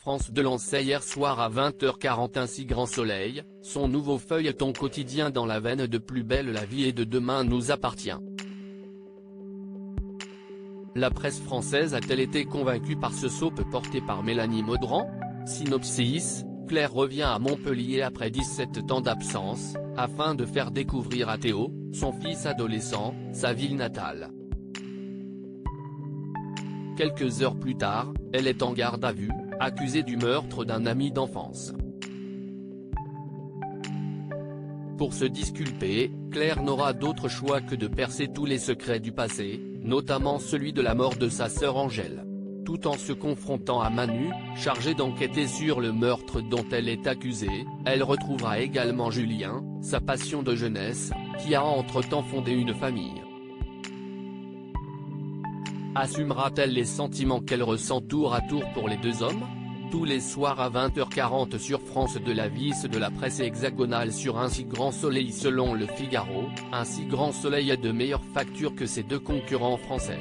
France 2 lançait hier soir à 20h40 Un si grand soleil, son nouveau feuilleton quotidien dans la veine de Plus belle la vie et de Demain nous appartient. La presse française a-t-elle été convaincue par ce soap porté par Mélanie Maudran? Synopsis, Claire revient à Montpellier après 17 ans d'absence, afin de faire découvrir à Théo, son fils adolescent, sa ville natale. Quelques heures plus tard, elle est en garde à vue, accusée du meurtre d'un ami d'enfance. Pour se disculper, Claire n'aura d'autre choix que de percer tous les secrets du passé, notamment celui de la mort de sa sœur Angèle. Tout en se confrontant à Manu, chargé d'enquêter sur le meurtre dont elle est accusée, elle retrouvera également Julien, sa passion de jeunesse, qui a entre-temps fondé une famille. Assumera-t-elle les sentiments qu'elle ressent tour à tour pour les deux hommes? Tous les soirs à 20h40 sur France 2. La vis de la presse hexagonale sur Un si grand soleil. Selon Le Figaro, Un si grand soleil a de meilleures factures que ses deux concurrents français.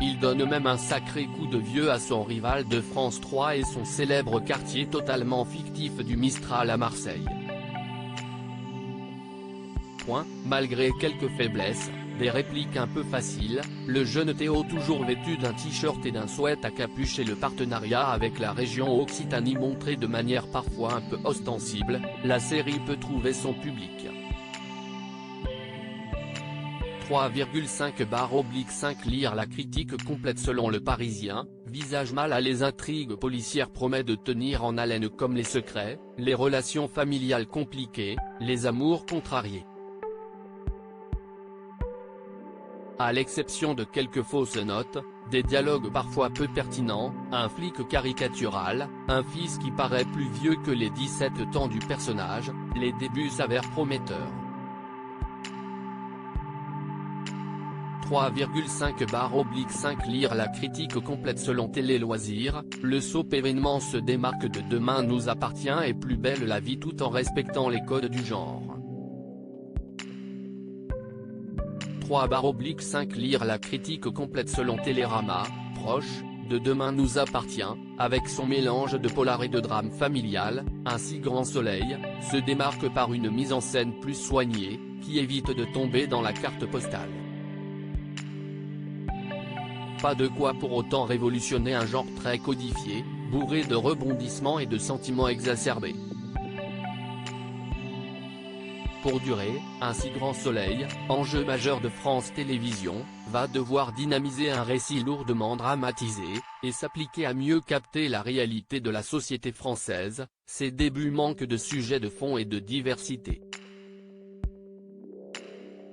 Il donne même un sacré coup de vieux à son rival de France 3 et son célèbre quartier totalement fictif du Mistral à Marseille. Malgré quelques faiblesses, des répliques un peu faciles, le jeune Théo toujours vêtu d'un t-shirt et d'un sweat à capuche et le partenariat avec la région Occitanie montré de manière parfois un peu ostensible, la série peut trouver son public. 3,5/5 Lire la critique complète. Selon Le Parisien, visage mal à les intrigues policières promet de tenir en haleine comme les secrets, les relations familiales compliquées, les amours contrariés. À l'exception de quelques fausses notes, des dialogues parfois peu pertinents, un flic caricatural, un fils qui paraît plus vieux que les 17 ans du personnage, les débuts s'avèrent prometteurs. 3,5/5 Lire la critique complète. Selon Télé Loisirs, le soap événement se démarque de Demain nous appartient et Plus belle la vie tout en respectant les codes du genre. 3/5 Lire la critique complète. Selon Télérama, proche de Demain nous appartient, avec son mélange de polar et de drame familial, Un si grand soleil se démarque par une mise en scène plus soignée, qui évite de tomber dans la carte postale. Pas de quoi pour autant révolutionner un genre très codifié, bourré de rebondissements et de sentiments exacerbés. Pour durer, Un si grand soleil, enjeu majeur de France Télévisions, va devoir dynamiser un récit lourdement dramatisé, et s'appliquer à mieux capter la réalité de la société française. Ses débuts manquent de sujets de fond et de diversité.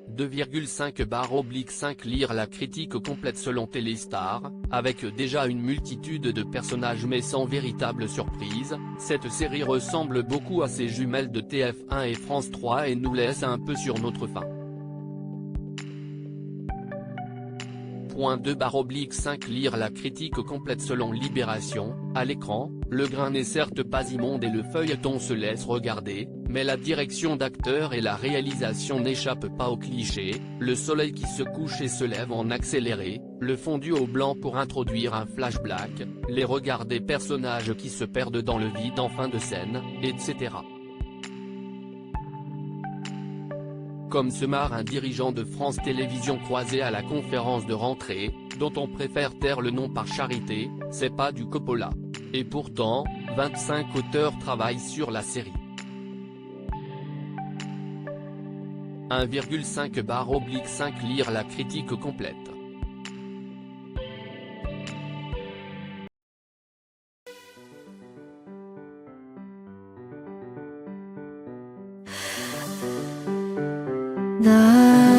2,5/5 Lire la critique complète. Selon Téléstar, avec déjà une multitude de personnages mais sans véritable surprise, cette série ressemble beaucoup à ses jumelles de TF1 et France 3 et nous laisse un peu sur notre faim. 2/5 Lire la critique complète. Selon Libération, à l'écran, le grain n'est certes pas immonde et le feuilleton se laisse regarder, mais la direction d'acteur et la réalisation n'échappent pas aux clichés, le soleil qui se couche et se lève en accéléré, le fondu au blanc pour introduire un flashback, les regards des personnages qui se perdent dans le vide en fin de scène, etc. Comme se marre un dirigeant de France Télévisions croisé à la conférence de rentrée, dont on préfère taire le nom par charité, c'est pas du Coppola. Et pourtant, 25 auteurs travaillent sur la série. 1,5/5 Lire la critique complète. 나